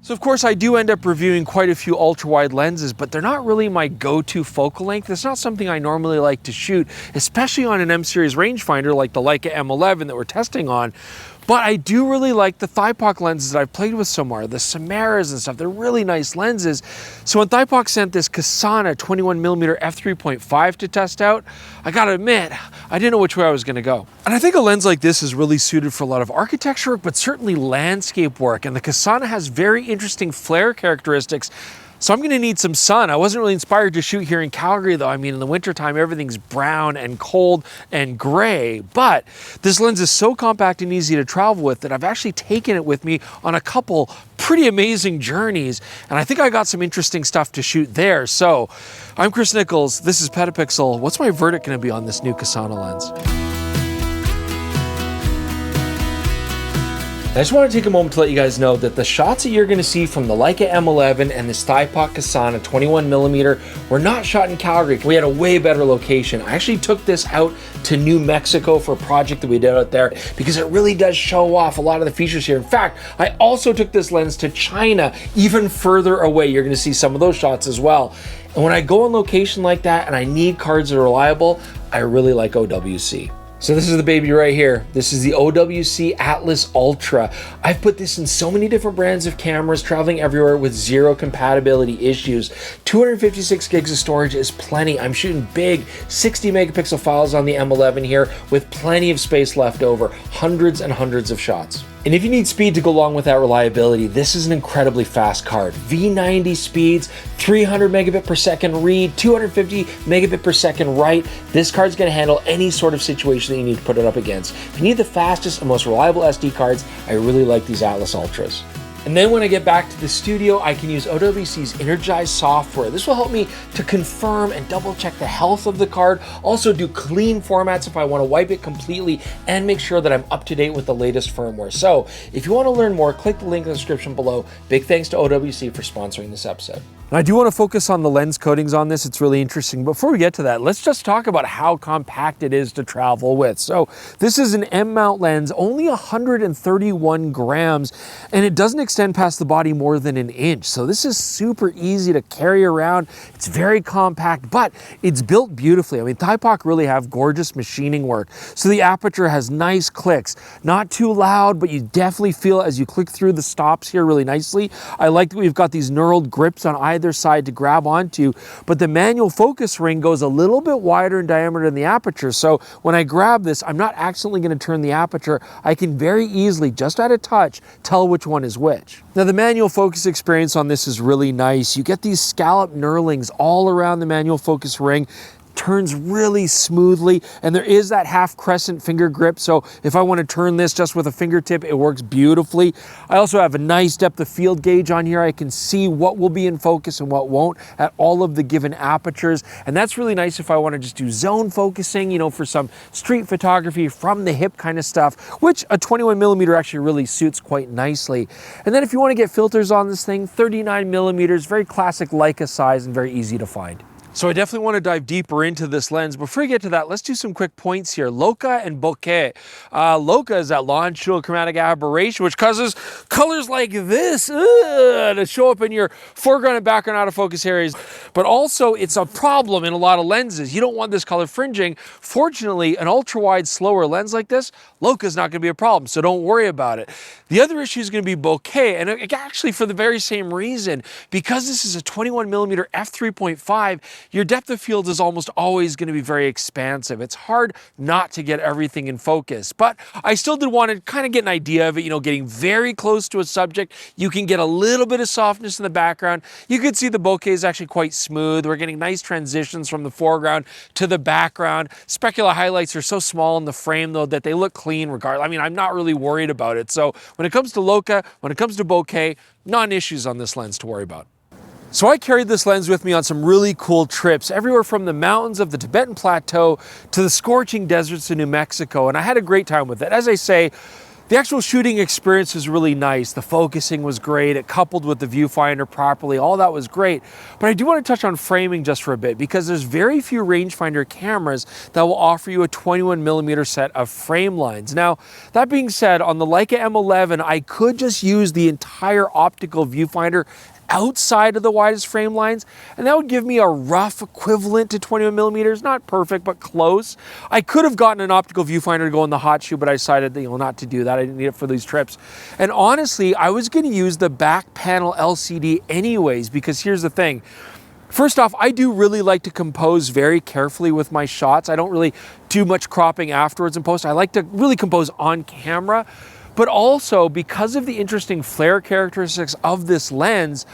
So of course I do end up reviewing quite a few ultra wide lenses, but they're not really my go-to focal length. It's not something I normally like to shoot, especially on an M series rangefinder like the LoCA M11 that we're testing on. But I do really like the Thypoch lenses that I've played with so far, the Samaras and stuff. They're really nice lenses. So when Thypoch sent this Ksana 21mm f3.5 to test out, I gotta admit, I didn't know which way I was gonna go. And I think a lens like this is really suited for a lot of architecture work, but certainly landscape work. And the Ksana has very interesting flare characteristics. So I'm gonna need some sun. I wasn't really inspired to shoot here in Calgary though. I mean, in the wintertime, everything's brown and cold and gray, but this lens is so compact and easy to travel with that I've actually taken it with me on a couple pretty amazing journeys. And I think I got some interesting stuff to shoot there. So I'm Chris Niccolls, this is PetaPixel. What's my verdict gonna be on this new Ksana lens? I just want to take a moment to let you guys know that the shots that you're going to see from the LoCA M11 and this Thypoch Ksana 21mm were not shot in Calgary. We had a way better location. I actually took this out to New Mexico for a project that we did out there because it really does show off a lot of the features here. In fact, I also took this lens to China, even further away. You're going to see some of those shots as well. And when I go on location like that and I need cards that are reliable, I really like OWC. So this is the baby right here. This is the OWC Atlas Ultra. I've put this in so many different brands of cameras, traveling everywhere with zero compatibility issues. 256 gigs of storage is plenty. I'm shooting big 60 megapixel files on the M11 here with plenty of space left over, hundreds and hundreds of shots. And if you need speed to go along with that reliability, this is an incredibly fast card. V90 speeds, 300 megabit per second read, 250 megabit per second write. This card's gonna handle any sort of situation that you need to put it up against. If you need the fastest and most reliable SD cards, I really like these Atlas Ultras. And then when I get back to the studio, I can use OWC's Energize software. This will help me to confirm and double check the health of the card, also do clean formats if I want to wipe it completely, and make sure that I'm up to date with the latest firmware. So if you want to learn more, click the link in the description below. Big thanks to OWC for sponsoring this episode. And I do want to focus on the lens coatings on this. It's really interesting. Before we get to that, let's just talk about how compact it is to travel with. So this is an M-mount lens, only 131 grams, and it doesn't extend past the body more than an inch. So this is super easy to carry around. It's very compact, but it's built beautifully. I mean, Thypoch really have gorgeous machining work. So the aperture has nice clicks, not too loud, but you definitely feel as you click through the stops here really nicely. I like that we've got these knurled grips on either side to grab onto, but the manual focus ring goes a little bit wider in diameter than the aperture. So when I grab this, I'm not accidentally going to turn the aperture. I can very easily, just at a touch, tell which one is which. Now the manual focus experience on this is really nice. You get these scallop knurlings all around the manual focus ring. Turns really smoothly, and there is that half crescent finger grip, so if I want to turn this just with a fingertip, it works beautifully. I also have a nice depth of field gauge on here. I can see what will be in focus and what won't at all of the given apertures, and that's really nice if I want to just do zone focusing, you know, for some street photography from the hip kind of stuff, which a 21mm actually really suits quite nicely. And then if you want to get filters on this thing, 39mm, very classic Leica size and very easy to find. So I definitely want to dive deeper into this lens. Before we get to that, let's do some quick points here. LoCA and Bokeh. LoCA is that longitudinal chromatic aberration, which causes colors like this to show up in your foreground and background out of focus areas. But also it's a problem in a lot of lenses. You don't want this color fringing. Fortunately, an ultra wide slower lens like this, LoCA is not going to be a problem, so don't worry about it. The other issue is going to be Bokeh, and actually for the very same reason. Because this is a 21mm f3.5, your depth of field is almost always going to be very expansive. It's hard not to get everything in focus, but I still did want to kind of get an idea of it, you know, getting very close to a subject. You can get a little bit of softness in the background. You can see the bokeh is actually quite smooth. We're getting nice transitions from the foreground to the background. Specular highlights are so small in the frame though that they look clean regardless. I mean, I'm not really worried about it. So when it comes to LoCA, when it comes to bokeh, non-issues on this lens to worry about. So I carried this lens with me on some really cool trips, everywhere from the mountains of the Tibetan Plateau to the scorching deserts of New Mexico, and I had a great time with it. As I say, The actual shooting experience was really nice. The focusing was great. It coupled with the viewfinder properly. All that was great. But I do want to touch on framing just for a bit because there's very few rangefinder cameras that will offer you a 21mm set of frame lines. Now, that being said, on the Leica M11, I could just use the entire optical viewfinder outside of the widest frame lines, and that would give me a rough equivalent to 21mm, not perfect, but close. I could have gotten an optical viewfinder to go in the hot shoe, but I decided that, not to do that. I didn't need it for these trips. And honestly, I was gonna use the back panel LCD anyways, because here's the thing. First off, I do really like to compose very carefully with my shots. I don't really do much cropping afterwards in post. I like to really compose on camera. But also, because of the interesting flare characteristics of this lens,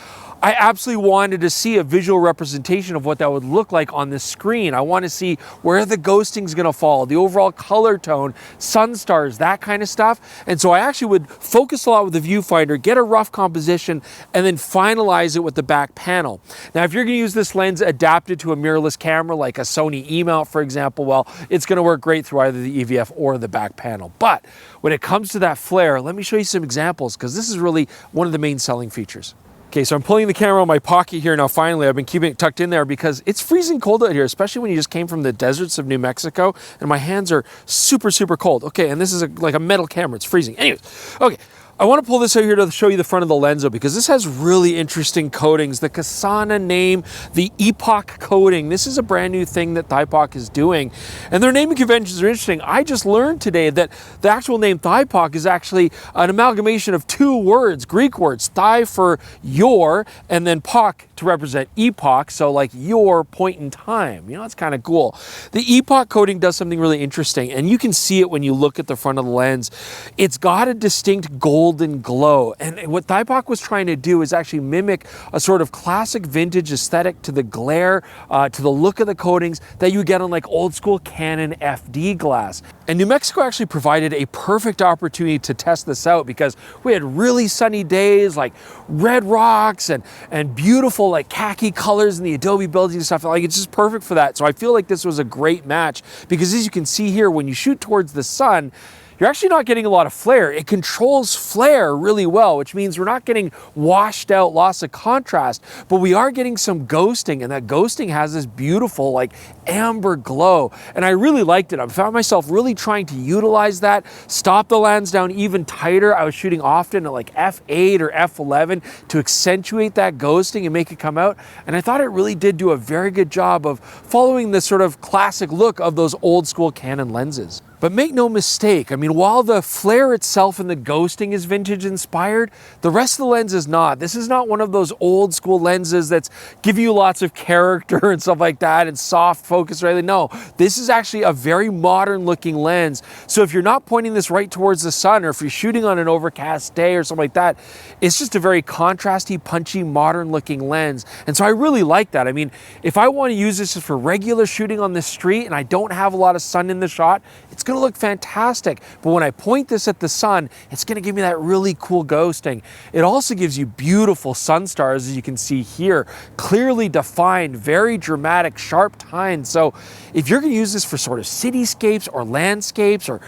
I absolutely wanted to see a visual representation of what that would look like on the screen. I want to see where the ghosting is going to fall, the overall color tone, Sunstars, that kind of stuff. And so I actually would focus a lot with the viewfinder, get a rough composition, and then finalize it with the back panel. Now, if you're going to use this lens adapted to a mirrorless camera, like a Sony E-mount, for example, well, it's going to work great through either the EVF or the back panel. But when it comes to that flare, let me show you some examples, because this is really one of the main selling features. Okay, so I'm pulling the camera on my pocket here now. Finally, I've been keeping it tucked in there because it's freezing cold out here, especially when you just came from the deserts of New Mexico, and my hands are super, super cold. Okay, and this is like a metal camera, it's freezing. Anyways, okay. I want to pull this out here to show you the front of the lens though, because this has really interesting coatings. The Ksana name, the Epoch coating. This is a brand new thing that Thypoch is doing. And their naming conventions are interesting. I just learned today that the actual name Thypoch is actually an amalgamation of two words, Greek words, Thigh for your, and then Poch to represent epoch, so like your point in time. It's kind of cool. The Epoch coating does something really interesting, and you can see it when you look at the front of the lens. It's got a distinct golden glow, and what Thypoch was trying to do is actually mimic a sort of classic vintage aesthetic to the glare, to the look of the coatings that you get on like old school Canon FD glass. And New Mexico actually provided a perfect opportunity to test this out because we had really sunny days, like red rocks and beautiful like khaki colors in the Adobe buildings and stuff. Like, it's just perfect for that. So I feel like this was a great match because, as you can see here, when you shoot towards the sun, you're actually not getting a lot of flare. It controls flare really well, which means we're not getting washed out loss of contrast, but we are getting some ghosting, and that ghosting has this beautiful like amber glow. And I really liked it. I found myself really trying to utilize that, stop the lens down even tighter. I was shooting often at like f8 or f11 to accentuate that ghosting and make it come out. And I thought it really did do a very good job of following the sort of classic look of those old school Canon lenses. But make no mistake, I mean, while the flare itself and the ghosting is vintage inspired, the rest of the lens is not. This is not one of those old school lenses that's give you lots of character and stuff like that and soft focus or anything. No, this is actually a very modern looking lens. So if you're not pointing this right towards the sun, or if you're shooting on an overcast day or something like that, it's just a very contrasty, punchy, modern looking lens. And so I really like that. I mean, if I want to use this for regular shooting on the street and I don't have a lot of sun in the shot, it's going to look fantastic. But when I point this at the sun, it's going to give me that really cool ghosting. It also gives you beautiful Sunstars, as you can see here, clearly defined, very dramatic, sharp tines. So if you're going to use this for sort of cityscapes or landscapes or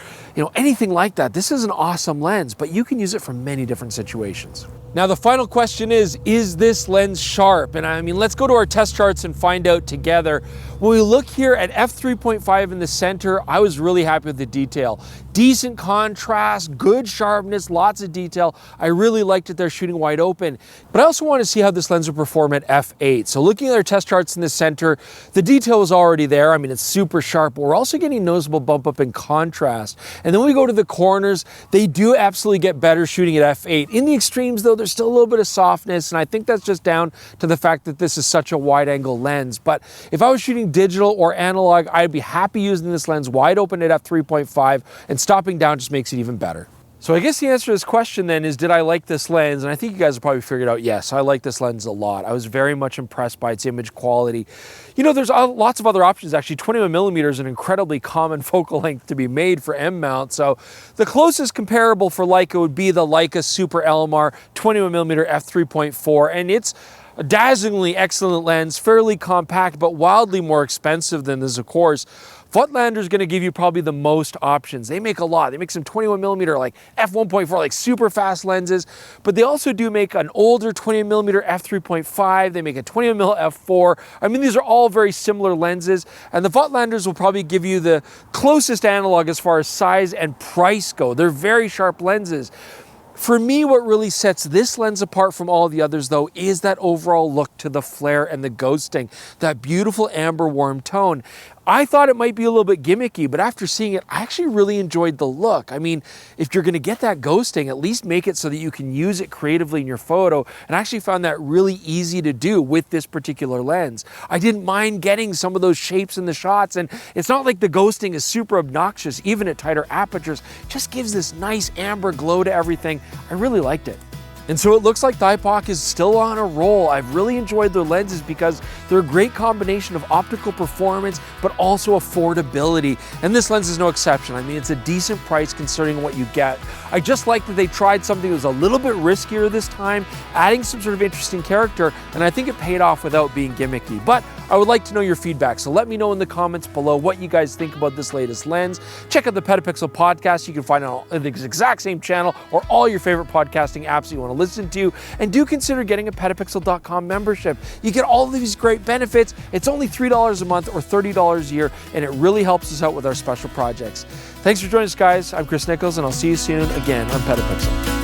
anything like that, this is an awesome lens, but you can use it for many different situations. Now, the final question is this lens sharp? And I mean, let's go to our test charts and find out together. When we look here at f3.5 in the center, I was really happy with the detail. Decent contrast, good sharpness, lots of detail. I really liked it there shooting wide open. But I also want to see how this lens will perform at f8. So looking at our test charts in the center, the detail was already there. I mean, it's super sharp, but we're also getting a noticeable bump up in contrast. And then when we go to the corners, they do absolutely get better shooting at f8. In the extremes though, there's still a little bit of softness, and I think that's just down to the fact that this is such a wide angle lens. But if I was shooting digital or analog, I'd be happy using this lens wide open at f3.5, and stopping down just makes it even better. So I guess the answer to this question then is, did I like this lens? And I think you guys have probably figured out, yes, I like this lens a lot. I was very much impressed by its image quality. There's lots of other options actually. 21mm is an incredibly common focal length to be made for M mount. So the closest comparable for Leica would be the Leica Super LMR 21mm f3.4, and it's A dazzlingly excellent lens, fairly compact, but wildly more expensive than this, of course. Voigtlander is going to give you probably the most options. They make a lot. They make some 21mm like f1.4, like super fast lenses, but they also do make an older 20mm f3.5. They make a 20mm f4. I mean, these are all very similar lenses, and the Voigtlanders will probably give you the closest analog as far as size and price go. They're very sharp lenses. For me, what really sets this lens apart from all the others, though, is that overall look to the flare and the ghosting, that beautiful amber warm tone. I thought it might be a little bit gimmicky, but after seeing it, I actually really enjoyed the look. I mean, if you're gonna get that ghosting, at least make it so that you can use it creatively in your photo, and I actually found that really easy to do with this particular lens. I didn't mind getting some of those shapes in the shots, and it's not like the ghosting is super obnoxious, even at tighter apertures. It just gives this nice amber glow to everything. I really liked it. And so it looks like Thypoch is still on a roll. I've really enjoyed their lenses because they're a great combination of optical performance, but also affordability. And this lens is no exception. I mean, it's a decent price considering what you get. I just like that they tried something that was a little bit riskier this time, adding some sort of interesting character, and I think it paid off without being gimmicky. But I would like to know your feedback, so let me know in the comments below what you guys think about this latest lens. Check out the PetaPixel podcast. You can find it on the exact same channel or all your favorite podcasting apps you want to listen to, and do consider getting a PetaPixel.com membership. You get all of these great benefits. It's only $3 a month or $30 a year, and it really helps us out with our special projects. Thanks for joining us, guys. I'm Chris Niccolls, and I'll see you soon again on PetaPixel.